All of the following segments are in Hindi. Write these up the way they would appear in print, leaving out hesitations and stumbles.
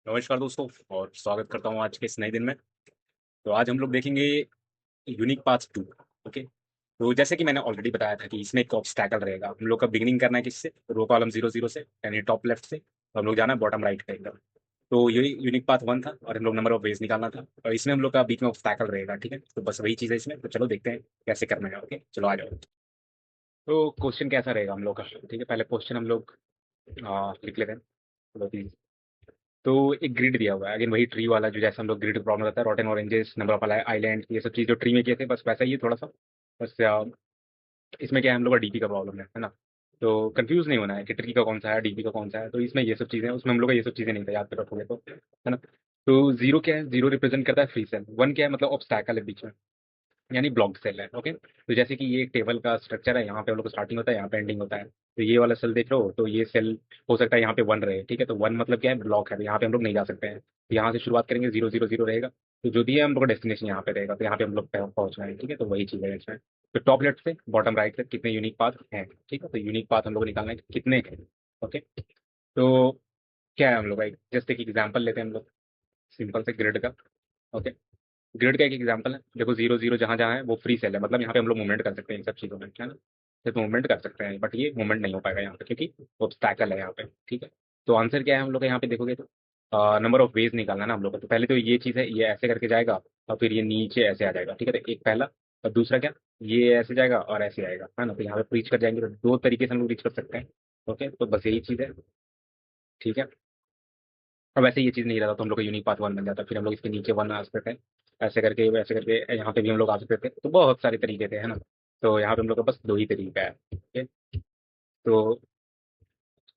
नमस्कार दोस्तों। और स्वागत करता हूँ आज के इस नए दिन में। तो आज हम लोग देखेंगे यूनिक पाथ 2। ओके। तो जैसे कि मैंने ऑलरेडी बताया था कि इसमें एक ऑब्स्टैकल रहेगा। हम लोग का बिगिनिंग करना है किससे? रो कॉलम 0 0 से, यानी टॉप लेफ्ट से। तो हम लोग जाना है बॉटम राइट पे एकदम। तो ये यूनिक पाथ 1 था और हम लोग नंबर ऑफ वेज निकालना था, और इसमें हम लोग का बीच में ऑब्स्टैकल रहेगा। ठीक है, तो बस वही चीज़ है इसमें। तो चलो देखते हैं कैसे करना है। ओके, चलो आ जाओ। तो क्वेश्चन कैसा रहेगा हम लोग का? ठीक है, पहले क्वेश्चन हम लोग लिख लेते हैं। चलो प्लीज। तो एक ग्रिड दिया हुआ है, अगेन वही ट्री वाला, जो जैसे हम लोग ग्रिड प्रॉब्लम रहता है, रॉटन ऑरेंजेस, नंबर ऑफ आइलैंड, ये सब चीज़ जो ट्री में किए थे, बस वैसा ही है थोड़ा सा। बस इसमें क्या है, हम लोग का डीपी का प्रॉब्लम है ना। तो कंफ्यूज नहीं होना है कि ट्री का कौन सा है, डीपी का कौन सा है। तो इसमें ये सब चीज़ें हैं, उसमें हम लोग का ये सब चीज़ें नहीं था, याद कर रखोगे तो, है ना। तो जीरो क्या है? जीरो रिप्रेजेंट करता है फ्री सेल। वन क्या है? मतलब ऑब्स्टैकल है बीच में, यानी ब्लॉक सेल है। ओके, तो जैसे कि ये एक टेबल का स्ट्रक्चर है, यहाँ पे हम लोग को स्टार्टिंग होता है, यहाँ पे एंडिंग होता है। तो ये वाला सेल देख रहे हो, तो ये सेल हो सकता है यहाँ पे वन रहे। ठीक है, तो वन मतलब क्या है? ब्लॉक है, तो यहाँ पे हम लोग नहीं जा सकते हैं। यहाँ से शुरुआत करेंगे, 0 0 0 रहेगा। तो जो भी है हम लोग का डेस्टिनेशन यहाँ पे रहेगा, तो यहाँ पे हम लोग पहुंचना है। ठीक है, तो वही चीज़ है इसमें। तो टॉप लेफ्ट से बॉटम राइट से कितने यूनिक पाथ हैं? ठीक है, तो यूनिक पाथ हम लोग को निकालना है कि कितने हैं। ओके। तो क्या है, हम लोग का जस्ट एक एग्जाम्पल लेते हैं हम लोग, सिंपल से ग्रिड का। ओके, ग्रिड का एक एग्जांपल है, देखो 0 0 जहाँ जहाँ है वो फ्री सेल है, मतलब यहाँ पे हम लोग मूवमेंट कर सकते हैं इन सब चीज़ों में, है ना। सिर्फ मूवमेंट कर सकते हैं, बट ये मूवमेंट नहीं हो पाएगा यहाँ पे क्योंकि ऑब्स्टैकल है यहाँ पे। ठीक है, तो आंसर क्या है हम लोग का यहाँ पे देखोगे तो? नंबर ऑफ वेज निकालना है ना हम लोग को। तो पहले तो ये चीज़ है, ये ऐसे करके जाएगा और फिर ये नीचे ऐसे आ जाएगा। ठीक है, तो एक पहला। और दूसरा क्या? ये ऐसे जाएगा और ऐसे आएगा, है ना। तो यहाँ पे रीच कर जाएंगे, तो दो तरीके से हम लोग रीच कर सकते हैं। ओके, तो बस यही चीज़ है। ठीक है, और वैसे ये चीज़ नहीं रहता तो हम लोग का यूनिक पाथ वन बन जाता, फिर हम लोग इसके नीचे वन आ सकते थे, ऐसे करके वैसे करके यहाँ पे भी हम लोग आ सकते थे। तो बहुत सारे तरीके थे, है ना। तो यहाँ पे हम लोग का बस दो ही तरीका है। ठीक है, तो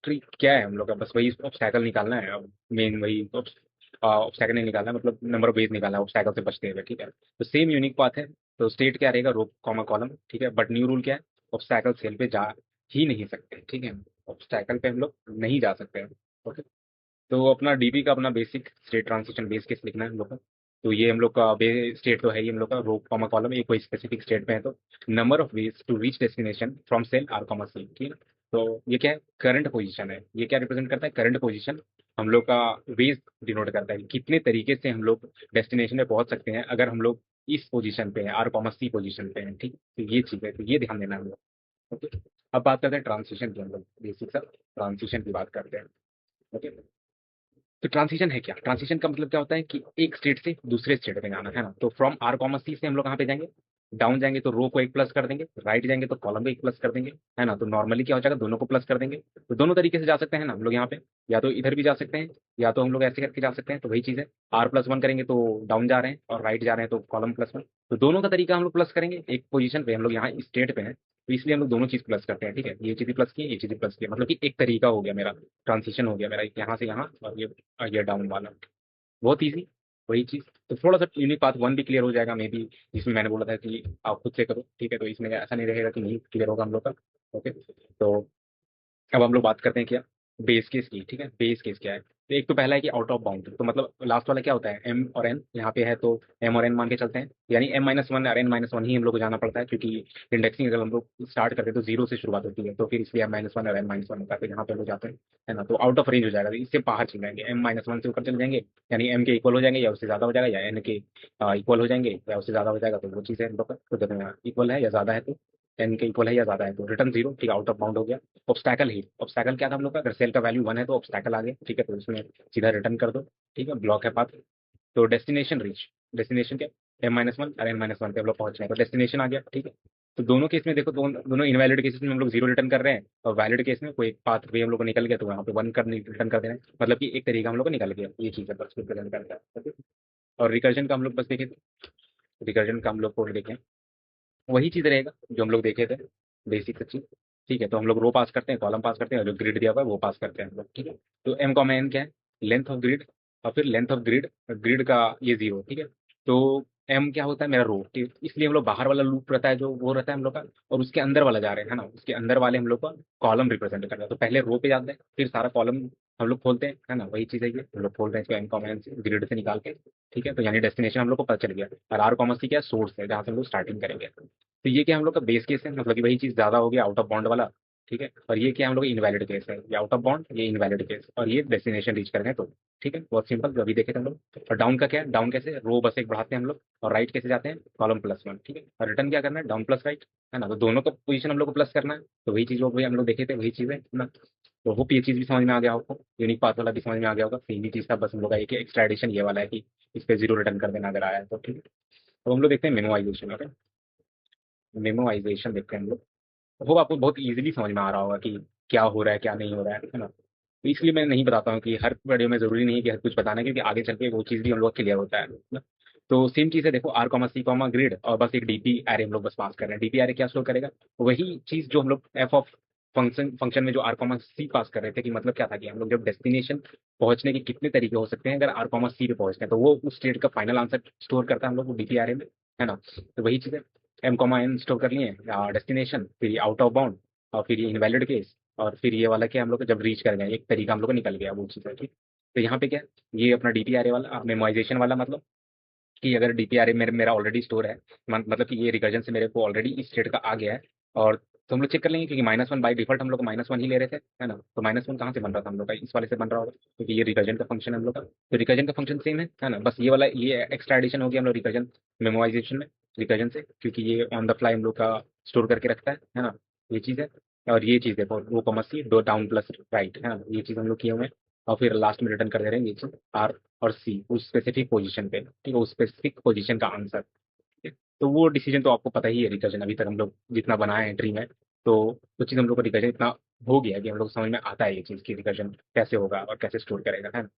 ट्रिक क्या है हम लोग का? बस वही ऑब्स्टैकल निकालना है। मेन वही ऑब्स्टैकल नहीं निकालना है, मतलब नंबर ऑफ वेज निकालना है ऑब्स्टैकल से बचते हुए। ठीक है, तो सेम यूनिक पाथ है। तो स्टेट क्या रहेगा? Row comma column. ठीक है, बट न्यू रूल क्या है? ऑब्स्टैकल सेल पे जा ही नहीं सकते। ठीक है, ऑब्स्टैकल पे हम लोग नहीं जा सकते हैं। ओके, तो अपना डीबी का अपना basic state transition base case लिखना है हम लोग का। तो ये हम लोग का बे स्टेट तो है ही हम लोग का, रो कॉमा कॉलम, एक कोई स्पेसिफिक स्टेट में है तो number of ways to reach destination from cell R comma C. ठीक है, तो ये क्या है? करंट पोजीशन है। ये क्या रिप्रेजेंट करता है? Current position. हम लोग का वेज डिनोट करता है कि कितने तरीके से हम लोग डेस्टिनेशन में पहुंच सकते हैं अगर हम लोग इस पोजीशन पे हैं, आर कॉमा सी पोजीशन पे हैं। ठीक, तो ये चीज़ है, तो ये ध्यान देना है हम लोग। ओके, अब बात करते हैं ट्रांसिशन की। हम लोग बेसिक सा ट्रांसिशन की बात करते हैं। ओके, तो ट्रांजिशन है क्या? ट्रांजिशन का मतलब क्या होता है कि एक स्टेट से दूसरे स्टेट में जाना, है ना। तो फ्रॉम आर कॉमा सी से हम लोग कहाँ पे जाएंगे? डाउन जाएंगे तो रो को एक प्लस कर देंगे, राइट जाएंगे तो कॉलम को एक प्लस कर देंगे, है ना। तो नॉर्मली क्या हो जाएगा? दोनों को प्लस कर देंगे। तो दोनों तरीके से जा सकते हैं ना हम लोग यहाँ पे, या तो इधर भी जा सकते हैं, या तो हम लोग ऐसे करके जा सकते हैं। तो वही चीज़ है, आर प्लस वन करेंगे तो डाउन जा रहे हैं, और राइट जा रहे हैं तो कॉलम प्लस वन। तो दोनों का तरीका हम लोग प्लस करेंगे। एक पोजीशन पे हम लोग यहाँ स्टेट पे हैं, तो इसलिए हम लोग दोनों चीज प्लस करते हैं। ठीक है, ये चीज प्लस की, ये चीज प्लस की, मतलब कि एक तरीका हो गया मेरा, ट्रांसिशन हो गया मेरा यहाँ से यहाँ, और ये डाउन वाला। बहुत ईजी, वही चीज। तो थोड़ा सा यूनिक पाथ वन भी क्लियर हो जाएगा मे बी, जिसमें मैंने बोला था कि आप खुद से करो। ठीक है, तो इसमें ऐसा नहीं रहेगा कि नहीं क्लियर होगा हम लोग का। ओके, तो अब हम लोग बात करते हैं क्या? बेस केस की। ठीक है, बेस केस क्या है? तो एक तो पहला है कि आउट ऑफ बाउंड, तो मतलब लास्ट वाला क्या होता है? एम और एन यहाँ पे है, तो एम और एन मान के चलते हैं, यानी एम माइनस वन और एन माइनस वन ही हम लोग को जाना पड़ता है, क्योंकि इंडेक्सिंग अगर हम लोग स्टार्ट करते हैं तो जीरो से शुरुआत होती है, तो फिर इसलिए एम माइनस वन और एन माइनस वन होता है, तो यहाँ पे हम लोग जाते हैं, है ना। तो आउट ऑफ रेंज हो जाएगा, तो इससे बाहर चले जाएंगे, एम माइनस वन से ऊपर चले जाएंगे, यानी एम के इक्वल हो जाएंगे या उससे ज्यादा हो जाएगा, या एन के इक्वल हो जाएंगे या उससे ज्यादा हो जाएगा। तो वो चीज़ है हम लोग का, तो जब इक्वल है या ज्यादा है तो एन के इक्वल है या ज्यादा है तो रिटर्न जीरो। ठीक, आउट ऑफ बाउंड हो गया। ऑब्स्टैकल ही, ऑब्स्टैकल क्या था हम लोग का? अगर सेल का वैल्यू वन है तो ऑब्स्टैकल आ गया। ठीक है, तो उसमें सीधा रिटर्न कर दो। ठीक है, ब्लॉक है पाथ। तो डेस्टिनेशन रीच, डेस्टिनेशन क्या? एम माइनस वन और एन माइनस वन पे हम लोग पहुंच रहे हैं, तो डेस्टिनेशन आ गया। ठीक है, तो दोनों केस में देखो, दोनों इनवैलिड केसेस में हम लोग जीरो रिटर्न कर रहे हैं, और वैलिड केस में कोई पाथ वे हम लोग को निकल गया तो वहाँ पे वन कर रिटर्न कर देना है, मतलब कि एक तरीका हम लोग को निकल गया। ये चीज़ है बस रिप्रेजेंट करता है। ठीक है? और रिकर्जन का हम लोग बस देखें, रिकर्जन का हम लोग कोड देखें, वही चीज़ रहेगा जो हम लोग देखे थे, बेसिक चीज। ठीक है, तो हम लोग रो पास करते हैं, कॉलम पास करते हैं, और जो ग्रिड दिया हुआ है वो पास करते हैं हम लोग। ठीक है, तो एम कॉमा एन क्या है? लेंथ ऑफ ग्रिड, और फिर लेंथ ऑफ ग्रिड, ग्रिड का ये जीरो। ठीक है, तो एम क्या होता है? मेरा रो। ठीक, इसलिए हम लोग बाहर वाला लूप रहता है जो वो रहता है हम लोग का, और उसके अंदर वाला जा रहे हैं, है ना, उसके अंदर वाले हम लोग का कॉलम रिप्रेजेंट कर रहा है। तो पहले रो पे जाते हैं, फिर सारा कॉलम हम लोग खोलते हैं, है ना। वही चीज़ है, ये हम लोग खोल रहे हैं इसको एम कॉमा एन से, ग्रिड से निकाल के। ठीक है, तो यानी डेस्टिनेशन हम लोग को पता चल गया, और आर कॉमर्स की क्या? सोर्स है जहाँ से हम लोग स्टार्टिंग करेंगे। तो ये क्या हम लोग का बेस केस है, मतलब कि वही चीज़ ज़्यादा हो गया आउट ऑफ बाउंड वाला। ठीक है। और ये क्या है, हम लोग इनवैलिड केस है, ये आउट ऑफ बाउंड, ये इनवैलिड केस, और ये डेस्टिनेशन रीच कर गए तो। ठीक है, बहुत सिंपल, जो अभी देखे थे हम लोग। और डाउन का क्या है, डाउन कैसे, रो बस एक बढ़ाते हैं हम लोग, और राइट कैसे जाते हैं, कॉलम प्लस वन। ठीक है, और रिटर्न क्या करना है, डाउन प्लस राइट, है ना। तो दोनों का पोजीशन हम लोग को प्लस करना है, तो वही चीज हम लोग देखे थे, वही चीज है ना। तो होप ये चीज भी समझ में आ गया आपको, यूनिक पाथ वाला भी समझ में आ गया होगा, सेम ही चीज था, बस हम लोग का एक एक्स्ट्रा एडिशन ये वाला है कि इस पे जीरो रिटर्न कर देना अगर आया है तो। ठीक है, तो हम लोग देखते हैं मेमोइजेशन। ओके, मेमोइजेशन देखते हैं हम लोग। वो आपको बहुत इजीली समझ में आ रहा होगा कि क्या हो रहा है क्या नहीं हो रहा है ना। तो इसलिए मैं नहीं बताता हूँ कि हर वीडियो में जरूरी नहीं है कि हर कुछ बताना है, क्योंकि आगे चल के वो चीज़ भी हम लोग क्लियर होता है ना। तो सेम चीज़ है, देखो are comma C comma grid, और बस एक डीपी एरे हम लोग बस पास कर रहे हैं। डीपी एरे क्या स्टोर करेगा, वही चीज़ जो हम लोग एफ ऑफ फंक्शन में जो आर कॉमा सी पास कर रहे थे, कि मतलब क्या था कि हम लोग जब डेस्टिनेशन पहुंचने के कितने तरीके हो सकते हैं अगर आर कॉमा सी पे पहुंचते हैं, तो वो उस स्टेट का फाइनल आंसर स्टोर करता है हम लोग डीपी एरे में, है ना। तो वही चीज़ है, एम कॉमा एन स्टोर कर लिए डेस्टिनेशन, फिर आउट ऑफ बाउंड, और फिर ये इनवैलिड केस, और फिर ये वाला क्या हम लोग जब रीच कर गए एक तरीका हम लोग को निकल गया वो चीज़ है। ठीक, तो यहाँ पे क्या, ये अपना डीपीआरए वाला मेमोइजेशन वाला, मतलब कि अगर डीपीआरए मेरा ऑलरेडी स्टोर है, मतलब कि ये रिकर्जन से मेरे को ऑलरेडी इस स्टेट का आ गया है, और तो हम लोग चेक कर लेंगे, क्योंकि -1 बाई डिफॉल्ट हम लोग -1 ही ले रहे थे, है ना। तो -1 कहाँ से बन रहा था हम लोग का, इस वाले से बन रहा होगा, क्योंकि ये रिकर्जन का फंक्शन है हम लोग का। तो रिकर्जन का फंक्शन सेम है ना, बस ये वाला ये एक्स्ट्रा एडिशन हो गया हम लोग रिकर्जन मेमोइजेशन में, रिकर्जन से, क्योंकि ये ऑन द फ्लाई हम लोग का स्टोर करके रखता है ना। ये चीज़ है। और ये चीज़ देखो, वो कॉमा सी दो डाउन प्लस राइट, है ना, ये चीज़ हम लोग किए हुए हैं। और फिर लास्ट में रिटर्न कर दे रहे हैं ये चीज़ आर और सी उस स्पेसिफिक पोजीशन पे, ठीक है, उस स्पेसिफिक पोजीशन का आंसर। ठीक है? तो वो डिसीजन तो आपको पता ही है, रिकर्जन अभी तक हम लोग जितना बनाए हैं ट्री में, तो कुछ चीज़ हम लोग को रिकर्जन इतना हो गया है कि हम लोग को समझ में आता है ये चीज़ की रिकर्जन कैसे होगा और कैसे स्टोर करेगा, है ना।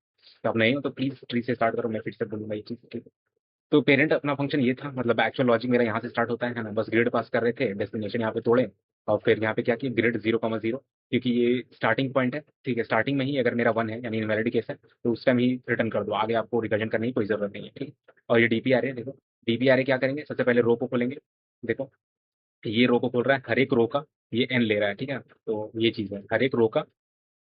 तो आप नहीं हो तो प्लीज ट्री से स्टार्ट करो, मैं फिर से बोलूंगा ये चीज़, ठीक है। तो पेरेंट अपना फंक्शन ये था, मतलब एक्चुअल लॉजिक मेरा यहाँ से स्टार्ट होता है ना, बस ग्रिड पास कर रहे थे, डेस्टिनेशन यहाँ पे तोड़े, और फिर यहाँ पे क्या किया, ग्रिड 0,0, क्योंकि ये स्टार्टिंग पॉइंट है, ठीक है। स्टार्टिंग में ही अगर मेरा 1 है यानी इनवैलिड केस है, तो उस टाइम ही रिटर्न कर दो, आगे आपको रिकर्जन करने की कोई जरूरत नहीं है, ठीक है। और ये डीपीआर है, देखो डीपीआर क्या करेंगे, सबसे पहले रो को खोलेंगे, देखो ये रो को खोल रहा है, हर एक रो का ये एन ले रहा है, ठीक है। तो ये चीज़ है हर एक रो का,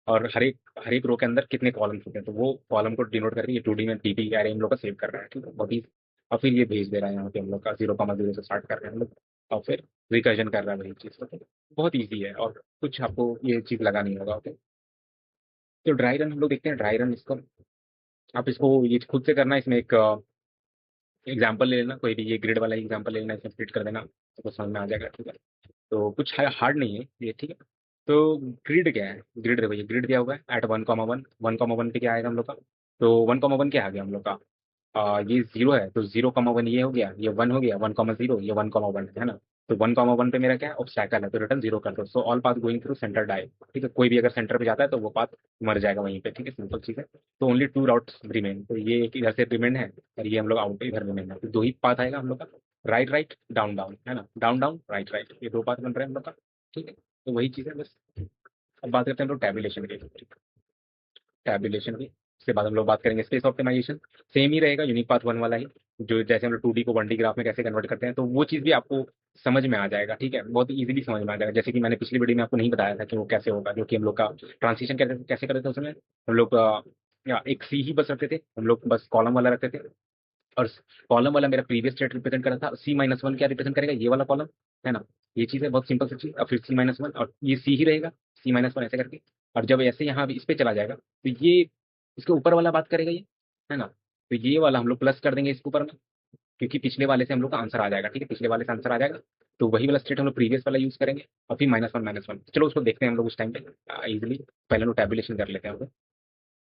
और हर एक रो के अंदर कितने कॉलम्स होते हैं, तो वो कॉलम को डिनोट करके ये 2D में डीपी एरे हम लोग का सेव कर रहा है, ठीक है, बहुत ही। और फिर ये भेज दे रहा है यहाँ पे हम लोग का 0,0 से स्टार्ट कर रहे हैं हम लोग, और फिर रिकर्जन कर रहा है वही चीज़, ओके। बहुत ईजी है, और कुछ आपको ये चीज़ लगानी होगा, ओके। तो ड्राई रन हम लोग देखते हैं, ड्राई रन इसको आप इसको ये खुद से करना, इसमें एक एग्जाम्पल ले लेना, कोई भी ये ग्रिड वाला एग्जाम्पल ले लेना, इसमें फिट कर देना, तो समझ में आ जाएगा, ठीक है। तो कुछ हार्ड नहीं है ये, ठीक है। तो ग्रिड क्या है, ग्रिड देखो ये ग्रिड दिया हुआ है एट 1,1, 1,1 पे क्या आएगा हम लोग का, तो 1,1 क्या आ गया हम लोग का, ये 0 है, तो 0,1 ये हो गया, ये 1 हो गया, 1,0 ये 1,1 है ना। तो 1,1 पे मेरा क्या है, ऑब्स्टैकल है, तो रिटर्न 0 कर दो, so all path going through centre die, ठीक है। कोई भी अगर सेंटर पे जाता है तो वो पाथ मर जाएगा वहीं पे, ठीक है, सिंपल चीज़ है। तो ओनली 2 राउट्स रिमेन, तो ये एक इधर से रिमेन है, और ये हम लोग आउट इधर रिमेन है, तो 2 ही पाथ आएगा हम लोग का, राइट राइट डाउन डाउन, है ना, डाउन डाउन राइट राइट, ये 2 पाथ बन रहे हैं हम लोग का, ठीक है। तो वही चीज़ है बस। अब बात करते हैं हम लोग टैबुलेशन की, टैबुलेशन की, उसके बाद हम लोग बात करेंगे स्पेस ऑप्टिमाइजेशन। सेम ही रहेगा, यूनिक पाथ 1 वाला ही, जो जैसे हम लोग 2D को 1D ग्राफ में कैसे कन्वर्ट करते हैं, तो वो चीज़ भी आपको समझ में आ जाएगा, ठीक है, बहुत इजीली समझ में आ जाएगा। जैसे कि मैंने पिछली वीडियो में आपको नहीं बताया था कि वो कैसे होगा, जो कि हम लोग का ट्रांसिशन कैसे कैसे करते थे उसमें, हम लोग या एक सी ही बस रखते थे हम लोग, बस कॉलम वाला रखते थे, और कॉलम वाला मेरा प्रीवियस स्टेट रिप्रेजेंट कर रहा था, C-1 क्या रिप्रेजेंट करेगा, ये वाला कॉलम, है ना। ये चीज़ है बहुत सिंपल सी चीज़, और फिर C-1 और ये सी ही रहेगा, C-1 ऐसे करके, और जब ऐसे यहाँ इस पे चला जाएगा, तो ये इसके ऊपर वाला बात करेगा ये, है ना। तो ये वाला हम लोग प्लस कर देंगे इसके ऊपर में, क्योंकि पिछले वाले से हम लोग का आंसर आ जाएगा, ठीक है, पिछले वाले से आंसर आ जाएगा, तो वही वाला स्टेट हम लोग प्रीवियस वाला यूज करेंगे, और फिर -1 चलो उसको देखते हैं हम लोग उस टाइम पे इजिली, पहले लोग टैबुलेशन कर लेते हैं हम लोग।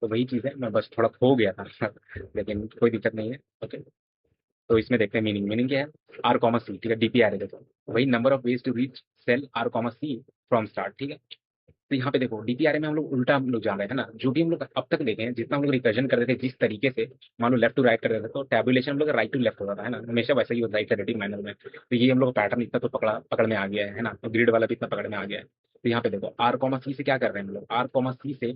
तो वही चीज़ है, मैं बस थोड़ा खो गया था लेकिन कोई दिक्कत नहीं है, ओके। तो इसमें देखते हैं मीनिंग क्या है, आर कॉमा सी, ठीक है, डीपीआर है, देखो वही number of ways to reach cell R comma C from start, ठीक है। तो यहाँ पे देखो डीपीआर में हम लोग उल्टा हम लोग जा रहे हैं, है ना, जो भी हम लोग अब तक देखे हैं, जितना हम लोग रिकर्जन कर रहे थे जिस तरीके से, मान लो लेफ्ट टू राइट कर रहे थे, तो टैबुलेशन हम लोग राइट टू लेफ्ट होता था, है ना, हमेशा वैसे ही होता है इटरेटिव मैनर में। तो ये हम लोग पैटर्न इतना तो पकड़ में आ गया है ना, तो ग्रिड वाला भी इतना पकड़ में आ गया है। तो यहाँ पे देखो आर कॉमा सी से क्या कर रहे हैं हम लोग, आर कॉमा सी से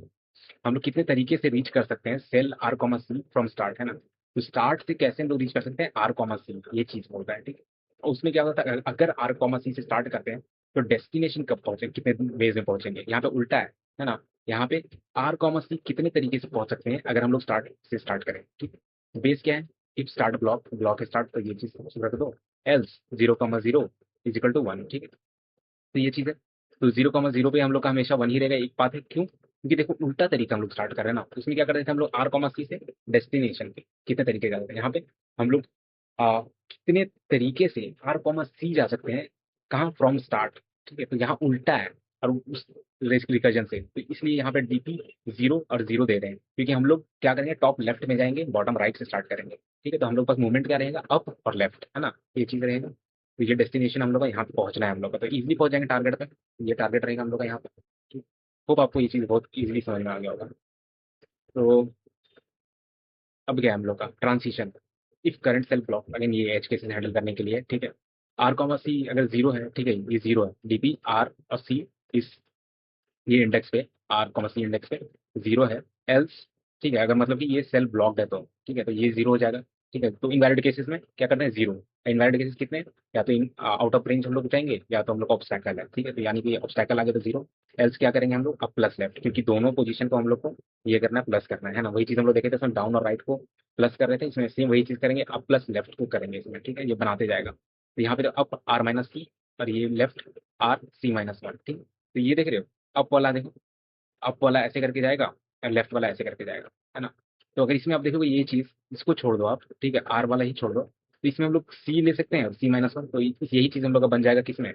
हम लोग कितने तरीके से रीच कर सकते हैं cell R comma C from start, है ना। तो स्टार्ट से कैसे हम लोग रीच कर सकते हैं आर कॉमा सी, ये चीज बोलता है, ठीक है। और उसमें क्या होता है, अगर आर कॉमा सी से स्टार्ट करते हैं, तो डेस्टिनेशन कब पहुंचेंगे, कितने वेज में पहुंचेंगे, यहाँ पे उल्टा है ना। यहाँ पे आर कॉमा सी कितने तरीके से पहुंच सकते हैं अगर हम लोग स्टार्ट से स्टार्ट करें, ठीक है। बेस क्या है, इफ स्टार्ट ब्लॉक स्टार्ट, तो ये चीज रख दो, एल्स 0,0 इज इक्वल टू 1, ठीक है। तो ये चीज है। तो 0,0 पे हम लोग का हमेशा 1 ही रहेगा, एक पाथ है। क्यों? क्योंकि देखो उल्टा तरीका हम लोग स्टार्ट कर रहे हैं ना, तो उसमें क्या करते थे हम लोग R, C से डेस्टिनेशन पे कितने तरीके का होता है। यहाँ पे हम लोग कितने तरीके से R, C जा सकते हैं, कहाँ फ्रॉम स्टार्ट। ठीक है, तो यहाँ उल्टा है और उस रिकर्जन से, तो इसलिए यहाँ पे DP 0 और 0 दे रहे हैं, क्योंकि हम लोग क्या करेंगे, टॉप लेफ्ट में जाएंगे, बॉटम राइट से स्टार्ट करेंगे। ठीक है, तो हम लोग पास मूवमेंट क्या रहेगा, अप और लेफ्ट, है ना, ये चीज रहेगा। तो ये डेस्टिनेशन हम लोग का यहाँ पे पहुंचना है हम लोग का, तो इजीली पहुंच जाएंगे टारगेट पे। ये टारगेट रहेगा हम लोग का यहाँ पे। होप आपको ये चीज बहुत इजीली समझ में आ गया होगा। तो अब क्या है हम लोग का transition, if current cell block, again ये एज केसेस हैंडल करने के लिए। ठीक है, R, C अगर 0 है, ठीक है, ये 0 है, DP R और C इस ये इंडेक्स पे, R, C इंडेक्स पे 0 है, एल्स, ठीक है, अगर मतलब कि ये सेल ब्लॉक्ड है तो, ठीक है, तो ये 0 हो जाएगा। ठीक है, तो इनवैलिड केसेस में क्या करते हैं, 0। इनवैलिड केसेस कितने हैं? या तो आउट ऑफ रेंज हम लोग जाएंगे, या तो हम लोग ऑब्स्टैकल है। ठीक है, तो यानी कि ऑब्स्टैकल आ गया तो 0। एल्स क्या करेंगे हम लोग, अब प्लस लेफ्ट, क्योंकि दोनों पोजीशन को हम लोग को ये करना है, प्लस करना है ना। वही चीज हम लोग देखे थे इसमें, डाउन और राइट को प्लस कर रहे थे, इसमें सेम वही चीज करेंगे, अब प्लस लेफ्ट को करेंगे इसमें। ठीक है, ये बनाते जाएगा, तो यहाँ पे तो अप R-C और ये लेफ्ट R, C-1। ठीक है, तो ये देख रहे हो, अप वाला देखो, अप वाला ऐसे करके जाएगा और लेफ्ट वाला ऐसे करके जाएगा, है ना। तो अगर इसमें आप देखोगे ये चीज, इसको छोड़ दो आप, ठीक है, आर वाला ही छोड़ दो, तो इसमें हम लोग सी ले सकते हैं और C-1, तो यही चीज हम लोग का बन जाएगा किसमें,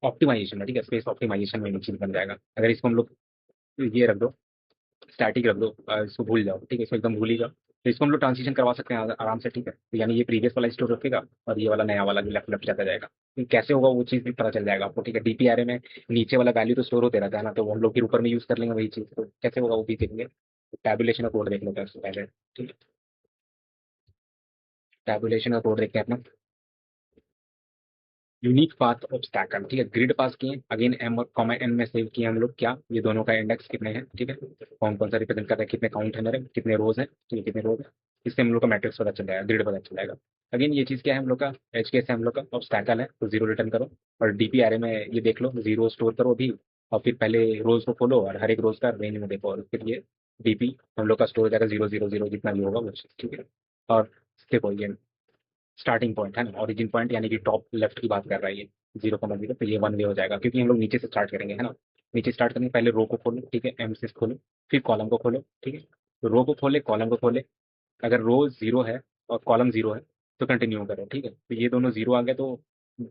ऑप्टिमाइजेशन में। ठीक है, स्पेस ऑप्टिमाइजेशन में ये चीज बन जाएगा। अगर इसको हम लोग ये रख दो, स्टैटिक रख दो, इसको भूल जाओ। ठीक है, इसको एकदम भूल ही जाओ, तो इसको हम लोग ट्रांजिशन करवा सकते हैं आराम से। ठीक है, तो यानी ये प्रीवियस वाला स्टोर रखेगा और ये वाला नया वाला जो लेफ्ट लेफ्ट जाता जाएगा। तो कैसे होगा वो चीज भी पता चल जाएगा आपको। ठीक है, DP में नीचे वाला वैल्यू तो स्टोर होते रहता है ना, तो वो हम लोग फिर ऊपर में यूज कर लेंगे वही चीज, तो कैसे होगा वो भी देखेंगे। टैबुलेशन का कोड देख लेते हैं उससे पहले। ठीक है, टैबुलेशन का कोड देखते हैं अपना, यूनिक पाथ ऑब्स्टैकल। ठीक है, ग्रिड पास किए, अगेन M और N में सेव किए हम लोग, क्या ये दोनों का इंडेक्स कितने हैं। ठीक है, कौन कौन सा रिप्रेजेंट कर रहा है, कितने काउंट है मेरे, कितने रोज है, ठीक है, कितने रोज है, इससे हम लोग का मैट्रिक्स पता चल जाएगा, ग्रिड पता चल जाएगा। अगेन ये चीज क्या है हम लोग का, एच केस है हम लोग का, ऑब्स्टैकल है तो 0 रिटर्न करो। और DP एरे में ये देख लो, 0 स्टोर करो अभी, और फिर पहले रोज को खोलो और हर एक रोज का रेंज में देखो, और फिर ये DP हम लोग का स्टोर हो जाएगा 0 0 0, जितना भी होगा वो चीज। ठीक है, और देखो ये स्टार्टिंग पॉइंट है ना, ओरिजिन पॉइंट, यानी कि टॉप लेफ्ट की बात कर रहा है ये, 0,0, तो ये 1 वे हो जाएगा, क्योंकि हम लोग नीचे से स्टार्ट करेंगे, है ना। नीचे स्टार्ट करेंगे, पहले रो को खोलो, ठीक है, M से खोलो, फिर कॉलम को खोलो। ठीक है, तो रो को खोले, कॉलम को खोले, अगर रो 0 है और कॉलम 0 है तो कंटिन्यू करो। ठीक है, तो ये दोनों 0 आ गए तो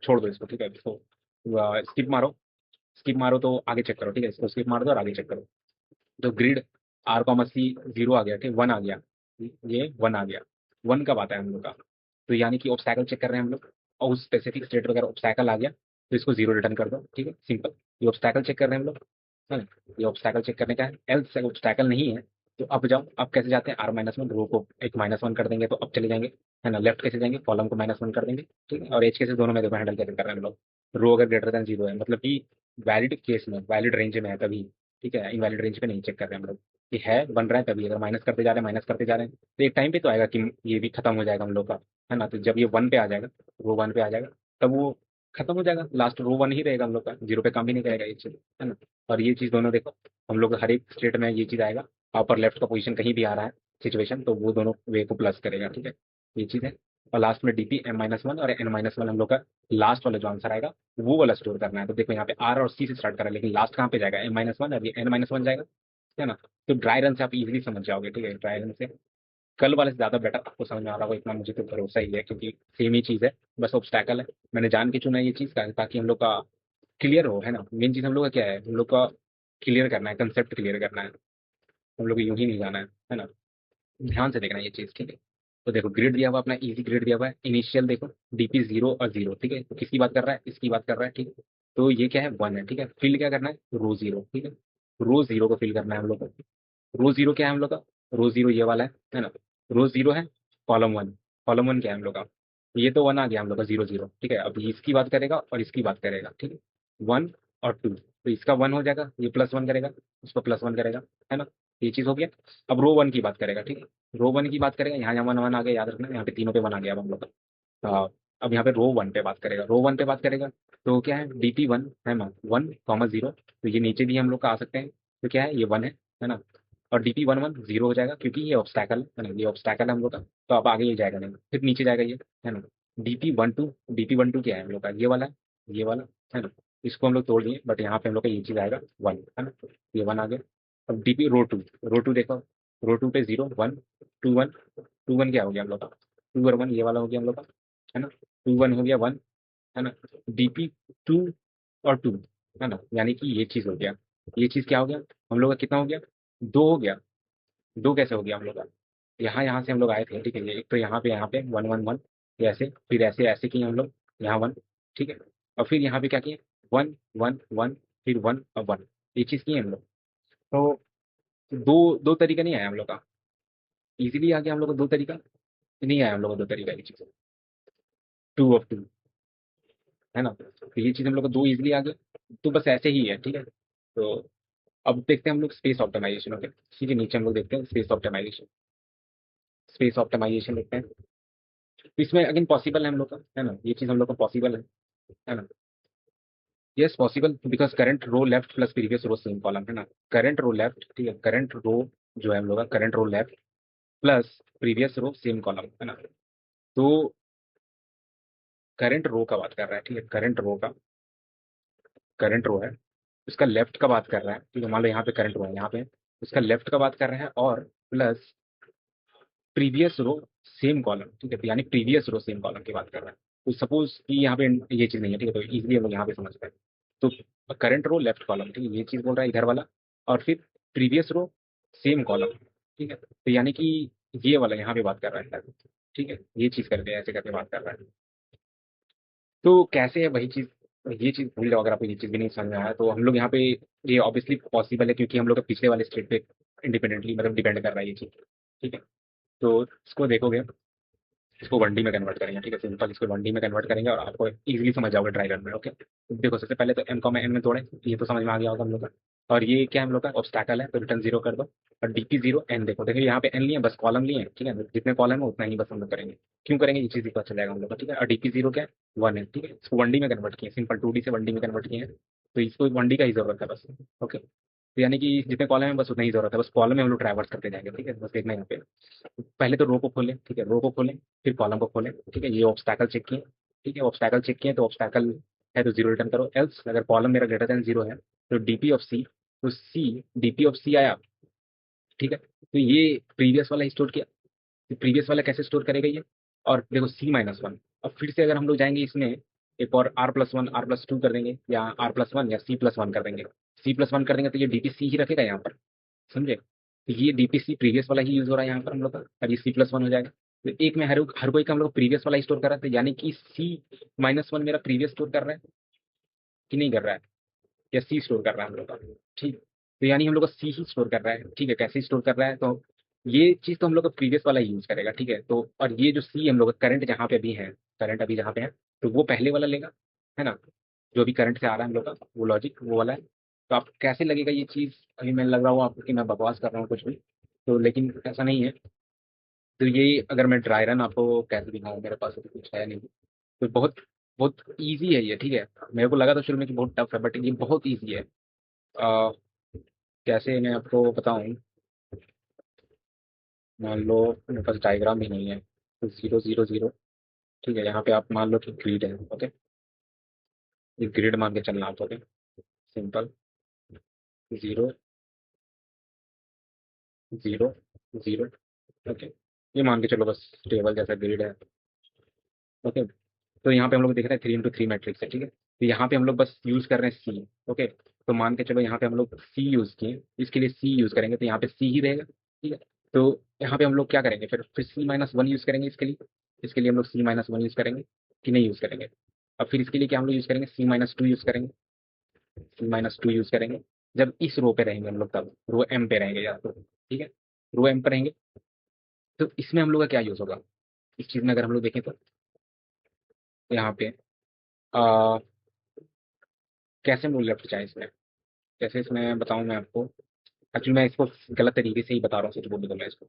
छोड़ दो इसको। ठीक है, इसको स्किप मारो, स्किप मारो तो आगे चेक करो। ठीक है, इसको स्किप मार दो और आगे चेक करो। तो ग्रिड R, C 0 आ गया, ठीक, 1 आ गया, ये 1 आ गया, 1 कब आता है हम लोग का, तो यानी कि ऑब्स्टैकल चेक कर रहे हैं हम लोग, और उस स्पेसिफिक स्टेट वगैरह ऑब्स्टैकल आ गया तो इसको 0 रिटर्न कर दो। ठीक है, सिंपल, ये ऑब्स्टैकल चेक कर रहे हैं हम लोग, है ना। ये ऑब्स्टैकल चेक करने का है, एल्स ऑब्स्टैकल नहीं है तो अब जाओ, अब कैसे जाते हैं, R-1, रो को एक -1 कर देंगे तो अब चले जाएंगे, है ना। लेफ्ट कैसे जाएंगे, कॉलम को -1 कर देंगे। ठीक है, और एच केसेस दोनों में देखो हैंडल कैसे कर रहे हैं हम लोग। रो अगर ग्रेटर देन 0 है, मतलब कि वैलिड केस में, वैलिड रेंज में है तभी। ठीक है, इनवैलिड रेंज पे नहीं चेक कर रहे हैं हम लोग, कि है बन रहा है तभी, अगर माइनस करते जा रहे हैं, माइनस करते जा रहे हैं, तो एक टाइम पे तो आएगा कि ये भी खत्म हो जाएगा हम लोग का, है ना। तो जब ये 1 पे आ जाएगा, वो 1 पे आ जाएगा, तब वो खत्म हो जाएगा, लास्ट रो 1 ही रहेगा हम लोग का, 0 पे काम भी नहीं करेगा ये चीज, है ना। और ये चीज दोनों देखो, हम लोग हर एक स्टेट में ये चीज आएगा, अपर लेफ्ट का पोजीशन कहीं भी आ रहा है सिचुएशन, तो वो दोनों वे को प्लस करेगा। ठीक है, ये चीज है। और लास्ट में DP M-1 और N-1 हम लोग का लास्ट वाला जो आंसर आएगा वो वाला स्टोर करना है। तो देखो यहाँ पे R और C से स्टार्ट करा है, लेकिन लास्ट कहाँ पे जाएगा, M-1 और ये N-1 जाएगा, है ना। तो ड्राई रन से आप इजीली समझ जाओगे। ठीक है, ड्राई रन से कल वाले से ज्यादा बेटर आपको समझ में आ रहा होगा, इतना मुझे तो भरोसा ही है, क्योंकि सेम ही चीज है, बस ऑब्स्टैकल है। मैंने जान के चुना है ये चीज का, ताकि हम लोग का क्लियर हो, है ना। मेन चीज हम लोग का क्या है, हम लोग का क्लियर करना है, कंसेप्ट क्लियर करना है, हम लोग को यूं ही नहीं जाना है ना। ध्यान से देखना ये चीज, ठीक है। तो देखो ग्रिड दिया हुआ अपना, इजी ग्रिड दिया हुआ है, इनिशियल देखो DP 0 और 0। ठीक है, तो किसकी बात कर रहा है, इसकी बात कर रहा है। ठीक है, तो ये क्या है, 1 है। ठीक है, फिल क्या करना है, रो 0। ठीक है, रो 0 को फिल करना है हम लोग को। रो 0 क्या है हम लोग का, रो 0 ये वाला है ना। रो 0 है, कॉलम 1, कॉलम 1 क्या है हम लोग का, ये तो 1 आ गया हम लोग का, 0 0। ठीक है, अब इसकी बात करेगा और इसकी बात करेगा। ठीक है, 1 और 2, तो इसका 1 हो जाएगा, ये +1 करेगा, उसको +1 करेगा, है ना। ये चीज हो गया। अब रो 1 की बात करेगा। ठीक है, रो 1 की बात करेगा, यहाँ यहाँ 1 1 आ गया, याद रखना, यहाँ पे तीनों पे 1 आ गया अब हम लोग का। अब यहाँ पे रो 1 पे बात करेगा, रो 1 पे बात करेगा, तो क्या है, DP 1 है ना, 1, 0, तो ये नीचे भी हम लोग का आ सकते हैं, तो क्या है, ये 1 है ना। और DP 1 1 0 हो जाएगा, क्योंकि ये ऑब्स्टैकल है ना, ये ऑब्स्टैकल है हम लोग का, तो अब आगे ये जाएगा नहीं, फिर नीचे जाएगा ये, है ना। DP 1 2, DP 1 2 क्या है हम लोग का, ये वाला है, ये वाला, है ना। इसको हम लोग तोड़ दिए, बट यहाँ पे हम लोग का ये चीज़ आएगा 1, है ना। ये 1 आ गया। अब डीपी रो टू देखो, रो टू पे 0 1 2 1, 2 1 क्या हो गया हम लोग का, 2 और 1 ये वाला हो गया हम लोग का, है ना। 2 1 हो गया 1, है ना। डीपी 2 और 2, है ना, यानी कि ये चीज़ हो गया। ये चीज़ क्या हो गया हम लोग का, कितना हो गया, 2 हो गया। 2 कैसे हो गया हम लोग का, यहाँ से हम लोग आए थे, ठीक है। ये एक तो यहाँ पे 1 1 1, ऐसे फिर ऐसे ऐसे किए हम लोग, यहाँ 1, ठीक है। और फिर यहाँ पे क्या किए, 1 1 1, फिर 1 और 1, ये चीज़ किए हम लोग। तो दो दो तरीका नहीं आया हम लोग का, इजीली आ गया हम लोग को दो तरीका, नहीं आया हम लोग को दो तरीका, ये चीज़ 2 ऑफ 2, है ना। तो ये चीज़ हम लोग को दो इजीली आ गया, तो बस ऐसे ही है, ठीक है। तो अब देखते हैं हम लोग स्पेस ऑप्टिमाइजेशन, ओके। इसी के नीचे हम लोग देखते हैं स्पेस ऑप्टिमाइजेशन, स्पेस ऑप्टिमाइजेशन देखते हैं। तो इसमें अगेन पॉसिबल है हम लोग का, है ना, ये चीज़ हम लोग को पॉसिबल है ना। Yes possible, because current row left plus previous row same column, है ना। करंट रो लेफ्ट, ठीक है, करंट रो जो है हम लोग का current row left plus previous row same column, है ना। तो करंट रो का बात कर रहा है, ठीक है, करंट रो है, उसका लेफ्ट का बात कर रहा है, ठीक है। मान लो यहाँ पे करंट रो है, यहाँ पे उसका लेफ्ट का बात कर रहा है, और plus previous row same column, ठीक है। तो यानी प्रीवियस रो सेम कॉलम की बात कर रहा है। तो सपोज कि यहाँ पे ये चीज़ नहीं है, ठीक है, तो इजीली हम लोग यहाँ पे समझ पाए। तो करंट रो लेफ्ट कॉलम, ठीक है, ये चीज़ बोल रहा है इधर वाला, और फिर प्रीवियस रो सेम कॉलम, ठीक है। तो यानी कि ये वाला यहाँ पे बात कर रहा है शायद, ठीक है, ये चीज़ करके ऐसे करके बात कर रहा है। तो कैसे है वही चीज़, ये चीज़ भूल जाओ, अगर आपको ये चीज़ भी नहीं समझ में आया तो हम लोग यहाँ पे, ये ऑब्वियसली पॉसिबल है क्योंकि हम लोग का पिछले वाले स्टेट पे इंडिपेंडेंटली मतलब डिपेंड कर रहा है ये चीज़, ठीक है। तो इसको देखोगे, इसको 1D में कन्वर्ट करेंगे, ठीक है, सिंपल इसको 1D में कन्वर्ट करेंगे और आपको इजीली समझ जाओगे ड्राई रन में, ओके। देखो सबसे पहले तो m कॉमा n में तोड़े, ये तो समझ में आ गया होगा हम लोग का। और ये क्या है हम लोग का ऑब्स्टैकल है, तो रिटर्न 0 कर दो। और डीपी 0 n, देखो देखो यहाँ पे n लिए बस कॉलम लिए, ठीक है, जितने कॉलम है उतना ही बस हम लोग करेंगे। क्यों करेंगे ये चीज़ पता चल जाएगा हम लोग का, ठीक है। और डीपी 0 क्या है, 1 है, ठीक है। इसको 1D में कन्वर्ट किए, सिंपल 2D से 1D में कन्वर्ट किए हैं, तो इसको 1D का ही जरूरत है बस, ओके। तो यानी कि जितने कॉलम है बस उतना ही जरूरत है, बस कॉलम में हम लोग ट्रैवर्स करते जाएंगे, ठीक है। बस देखना यहाँ पे, पहले तो रो को खोलें, ठीक है, रो को खोलें, फिर कॉलम को खोलें, ठीक है। ये ऑब्स्टैकल चेक किए, ठीक है, ऑब्स्टैकल चेक किए तो ऑब्स्टैकल है तो 0 रिटर्न करो, एल्स अगर कॉलम मेरा ग्रेटर देन 0 है तो डीपी ऑफ सी, तो सी डीपी ऑफ सी आया, ठीक है। तो ये प्रीवियस वाला स्टोर किया, तो प्रीवियस वाला कैसे स्टोर करेगा ये, और देखो C-1, अब फिर से अगर हम लोग जाएंगे इसमें, एक और R+1 R+2 कर देंगे, या R+1 या C+1 कर देंगे, C+1 कर देंगे तो ये डीपीसी ही रखेगा यहाँ पर, समझे। तो ये डीपीसी प्रीवियस वाला ही यूज हो रहा है यहाँ पर हम लोग का, और ये C+1 हो जाएगा। तो एक में हर कोई का हम लोग प्रीवियस वाला स्टोर कर रहा है, तो यानी कि C-1 मेरा प्रीवियस स्टोर कर रहा है कि नहीं कर रहा है, या सी स्टोर कर रहा है हम लोग का, ठीक। तो यानी हम लोग का सी ही स्टोर कर रहा है, ठीक है। कैसे स्टोर कर रहा है, तो ये चीज़ तो हम लोग का प्रीवियस वाला यूज करेगा, ठीक है। तो और ये जो सी हम लोग का करंट जहाँ पे अभी है, करंट अभी जहाँ पे है, तो वो पहले वाला लेगा, है ना। जो भी करंट से आ रहा है हम लोग का वो लॉजिक वो वाला है। तो आप कैसे लगेगा ये चीज़, अभी मैं लग रहा हूँ आपको कि मैं बकवास कर रहा हूँ कुछ भी, तो लेकिन ऐसा नहीं है। तो ये अगर मैं ड्राई रन आपको कैसे दिखाऊँ, मेरे पास तो कुछ है नहीं, तो बहुत बहुत ईजी है ये, ठीक है। मेरे को लगा था शुरू में कि बहुत टफ है, बट ये बहुत ईजी है। अ, कैसे मैं आपको बताऊं, मान लो मेरे पास डायग्राम भी नहीं है, तो 0 0 0, ठीक है। यहाँ पे आप मान लो कि ग्रिड है, ओके, ये ग्रिड मान के चलना आप, ओके, सिंपल 0 0 0, ओके। ये मान के चलो बस टेबल जैसा ग्रिड है, ओके। तो यहाँ पे हम लोग देख रहे हैं 3 × 3 मैट्रिक्स है, ठीक है। तो यहाँ पे हम लोग बस यूज कर रहे हैं सी, ओके। तो मान के चलो यहाँ पे हम लोग सी यूज किए, इसके लिए सी यूज करेंगे तो यहाँ पे सी ही रहेगा, ठीक है। तो यहाँ पे हम लोग क्या करेंगे, फिर C-1 यूज करेंगे इसके लिए हम लोग C-1 यूज करेंगे कि नहीं यूज करेंगे। अब फिर इसके लिए क्या हम लोग यूज करेंगे, C-2 यूज करेंगे, C-2 यूज करेंगे। जब इस रो पे रहेंगे हम लोग, तब रो एम पे रहेंगे या तो, ठीक है, रो एम पे रहेंगे। तो इसमें हम लोग का क्या यूज होगा, इस चीज में अगर हम लोग देखें तो यहाँ पे आ, कैसे हम लोग लेफ्ट चाहे इसमें, कैसे इसमें बताऊं मैं आपको। एक्चुअली मैं इसको गलत तरीके से ही बता रहा हूँ, सच बोलूं तो मैं इसको,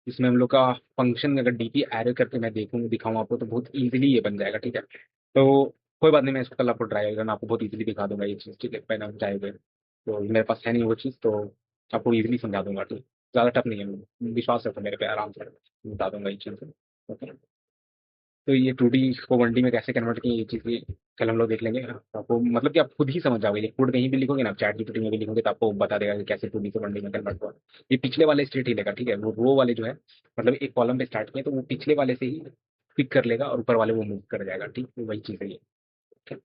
इसमें हम लोग का फंक्शन अगर डीपी एरो करके मैं देखूँ दिखाऊँ आपको तो बहुत इजीली ये बन जाएगा, ठीक है। तो कोई बात नहीं, मैं इसको कल आपको ट्राई करना, आपको बहुत इजीली दिखा दूंगा ये चीज़, ठीक है, पहले हम जाएंगे। तो मेरे पास है नहीं वो चीज़, तो आपको इजीली समझा दूंगा, ठीक। ज़्यादा टफ नहीं है, विश्वास रखो मेरे पे, आराम से बता दूंगा ये चीज़, ओके। तो ये 2D को 1D में कैसे कन्वर्ट किए ये चीज़, कल हम लोग देख लेंगे। आपको मतलब कि आप खुद ही समझ जाओगे, ये कोड कहीं भी लिखोगे ना, आप चैट जीपीटी में भी लिखोगे तो आपको बता देगा कि कैसे 2D से 1D में कन्वर्ट हुआ। ये पिछले वाले स्टेट ही लेगा, ठीक है, वो रो वाले जो है, मतलब एक कॉलम पे स्टार्ट किया तो वो पिछले वाले से ही पिक कर लेगा और ऊपर वाले वो मूव कर जाएगा, ठीक, तो वही चीज़ है ये। ठीक।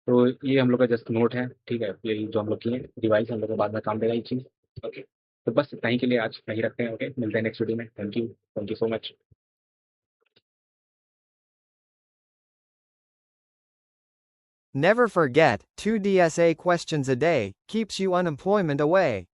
तो ये हम लोग का जस्ट नोट है, ठीक है, ये जो हम लोग किए डिवाइस हम लोग को बाद में काम देगा ये चीज़। ओके, तो बस इतना ही के लिए आज नहीं रखते हैं। ओके, मिलते हैं नेक्स्ट वीडियो में। Thank you so much. Never forget, 2 DSA questions a day keeps you unemployment away.